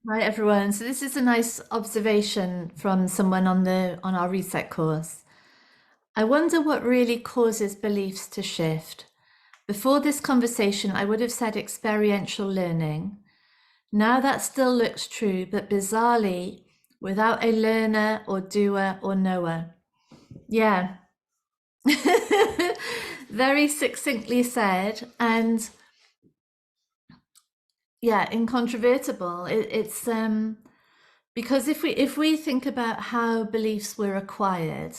Hi everyone. So this is a nice observation from someone on our reset course. I wonder what really causes beliefs to shift. Before this conversation, I would have said experiential learning. Now that still looks true, but bizarrely, without a learner or doer or knower. Yeah. Very succinctly said, and yeah, incontrovertible. It's because if we think about how beliefs were acquired,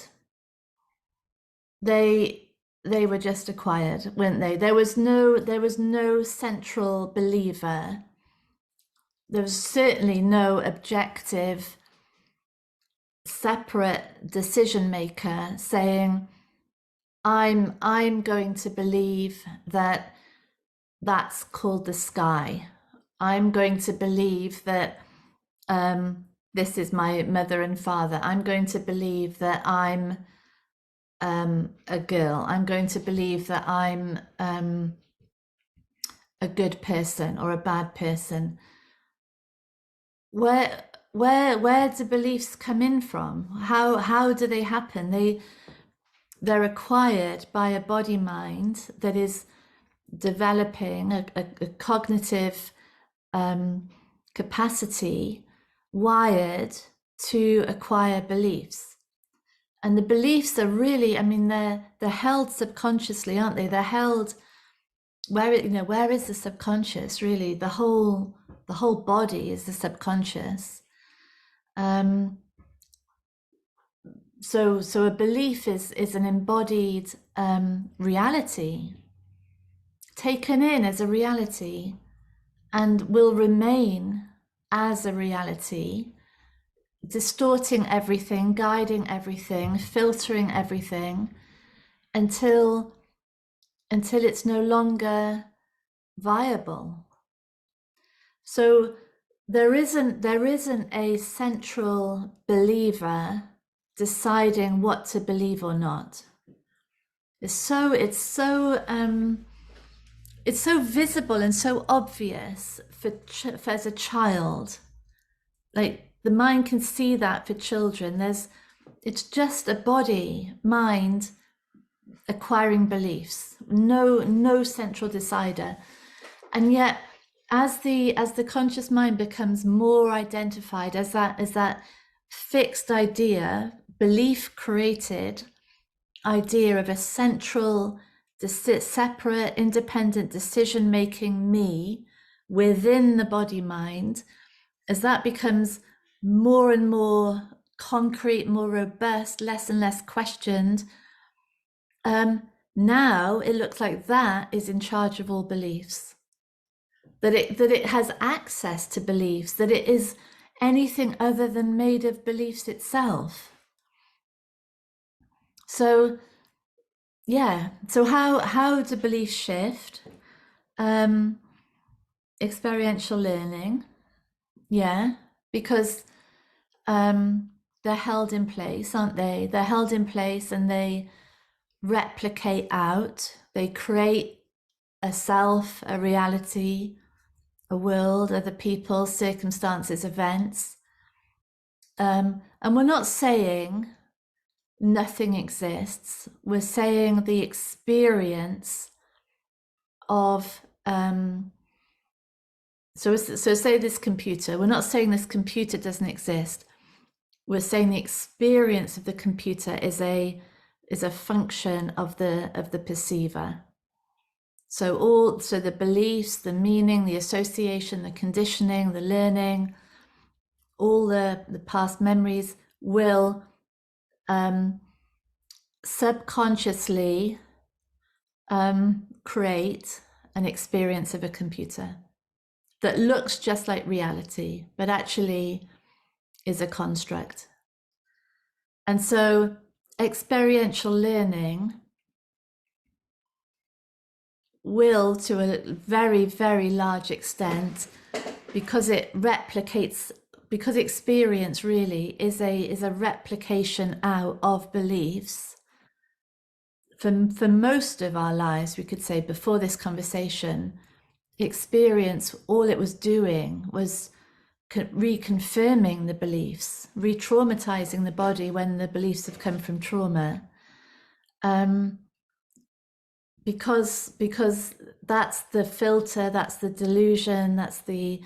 they they were just acquired, weren't they? There was no central believer. There was certainly no objective, separate decision maker saying, I'm going to believe that that's called the sky. I'm going to believe that this is my mother and father. I'm going to believe that I'm a girl. I'm going to believe that I'm a good person or a bad person. Where do beliefs come in from? How do they happen? They're acquired by a body mind that is developing a cognitive capacity wired to acquire beliefs. And the beliefs are really, I mean, they're held subconsciously, aren't they? They're held where is the subconscious? Really, the whole body is the subconscious. Um, so a belief is an embodied reality, taken in as a reality, and will remain as a reality, distorting everything, guiding everything, filtering everything until it's no longer viable. So there isn't a central believer deciding what to believe or not. It's so visible and so obvious for as a child. Like the mind can see that for children. It's just a body, mind acquiring beliefs. No central decider. And yet as the conscious mind becomes more identified as that fixed idea, belief created idea of a central, separate, independent decision making me within the body mind, as that becomes more and more concrete, more robust, less and less questioned, now it looks like that is in charge of all beliefs. That it has access to beliefs, that it is anything other than made of beliefs itself. So yeah, so how do beliefs shift? Um, Experiential learning, yeah, because they're held in place, aren't they? They're held in place and they replicate out. They create a self, a reality, a world, other people, circumstances, events. And we're not saying nothing exists. We're saying the experience of so say this computer. We're not saying this computer doesn't exist. We're saying the experience of the computer is a function of the perceiver. So the beliefs, the meaning, the association, the conditioning, the learning, all the past memories will subconsciously create an experience of a computer that looks just like reality, but actually is a construct. And so experiential learning will, to a very, very large extent, because it replicates, because experience really is a replication out of beliefs. For most of our lives, we could say before this conversation, experience, all it was doing was reconfirming the beliefs, re-traumatizing the body when the beliefs have come from trauma. Because that's the filter, that's the delusion, that's the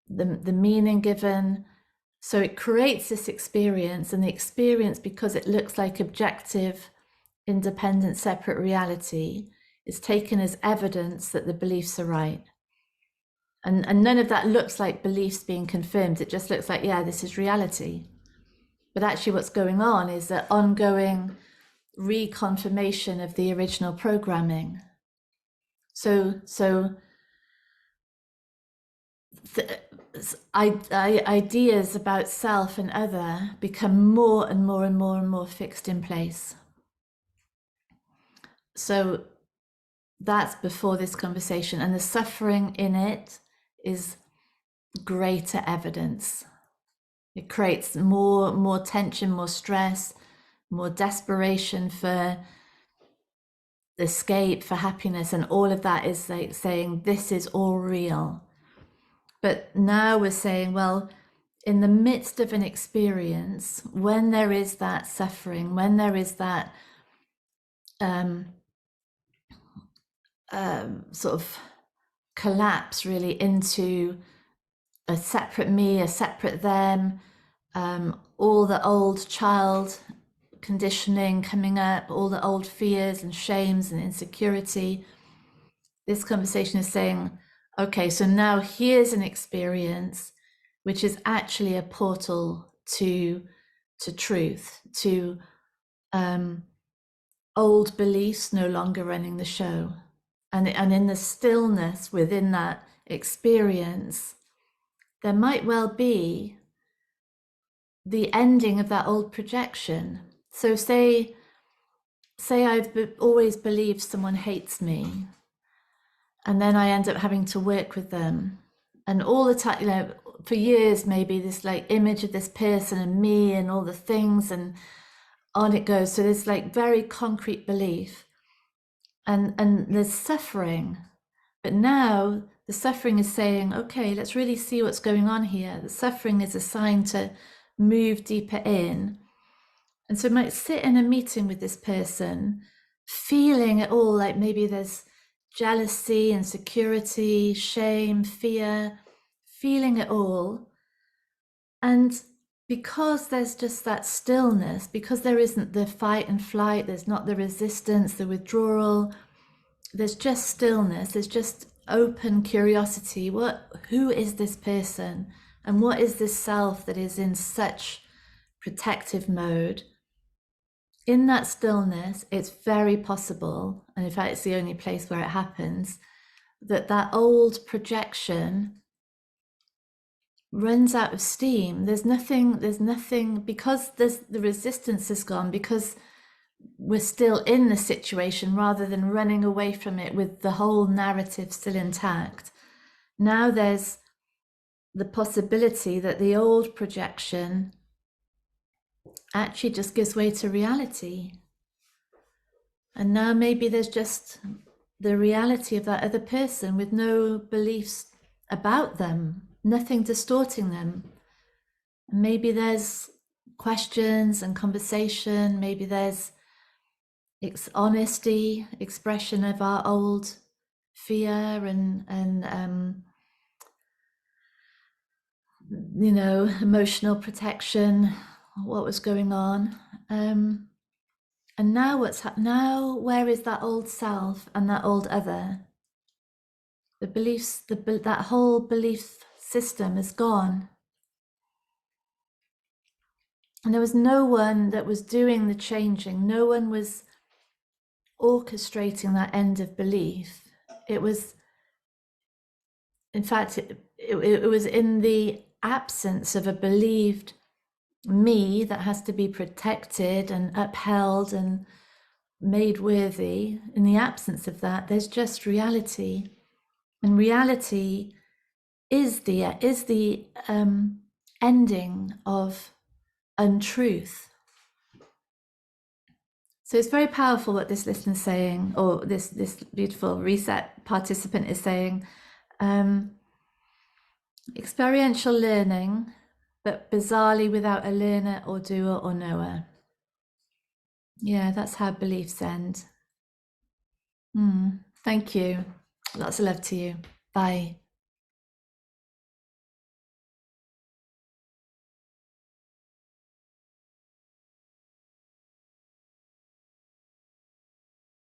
meaning given. So it creates this experience, and the experience, because it looks like objective, independent, separate reality, is taken as evidence that the beliefs are right. And none of that looks like beliefs being confirmed. It just looks like, yeah, this is reality. But actually what's going on is that ongoing reconfirmation of the original programming. So ideas about self and other become more and more and more and more fixed in place. So that's before this conversation, and the suffering in it is greater evidence. It creates more tension, more stress, more desperation for escape, for happiness, and all of that is like saying this is all real. But now we're saying, well, in the midst of an experience, when there is that suffering, when there is that sort of collapse really into a separate me, a separate them, all the old child conditioning coming up, all the old fears and shames and insecurity. This conversation is saying, okay, so now here's an experience which is actually a portal to truth, to old beliefs no longer running the show. And in the stillness within that experience, there might well be the ending of that old projection. So say I've always believed someone hates me, and then I end up having to work with them, and all the time, you know, for years maybe this like image of this person and me and all the things, and on it goes. So there's like very concrete belief, and there's suffering. But now the suffering is saying, okay, let's really see what's going on here. The suffering is a sign to move deeper in. And so I might sit in a meeting with this person, feeling it all, like maybe there's jealousy, insecurity, shame, fear, feeling it all. And because there's just that stillness, because there isn't the fight and flight, there's not the resistance, the withdrawal, there's just stillness, there's just open curiosity. Who is this person? And what is this self that is in such protective mode? In that stillness, it's very possible, and in fact, it's the only place where it happens, that old projection runs out of steam. There's nothing, because the resistance is gone, because we're still in the situation rather than running away from it with the whole narrative still intact. Now there's the possibility that the old projection actually just gives way to reality. And now maybe there's just the reality of that other person with no beliefs about them, nothing distorting them. And maybe there's questions and conversation, maybe there's honesty, expression of our old fear and you know, emotional protection, what was going on. And now now where is that old self and that old other? The beliefs, that whole belief system is gone. And there was no one that was doing the changing. No one was orchestrating that end of belief. It was, in fact, it was in the absence of a believed me that has to be protected and upheld and made worthy. In the absence of that, there's just reality, and reality is the ending of untruth. So it's very powerful what this listener is saying, or this beautiful reset participant is saying. Experiential learning, but bizarrely without a learner or doer or knower. Yeah, that's how beliefs end. Thank you. Lots of love to you. Bye.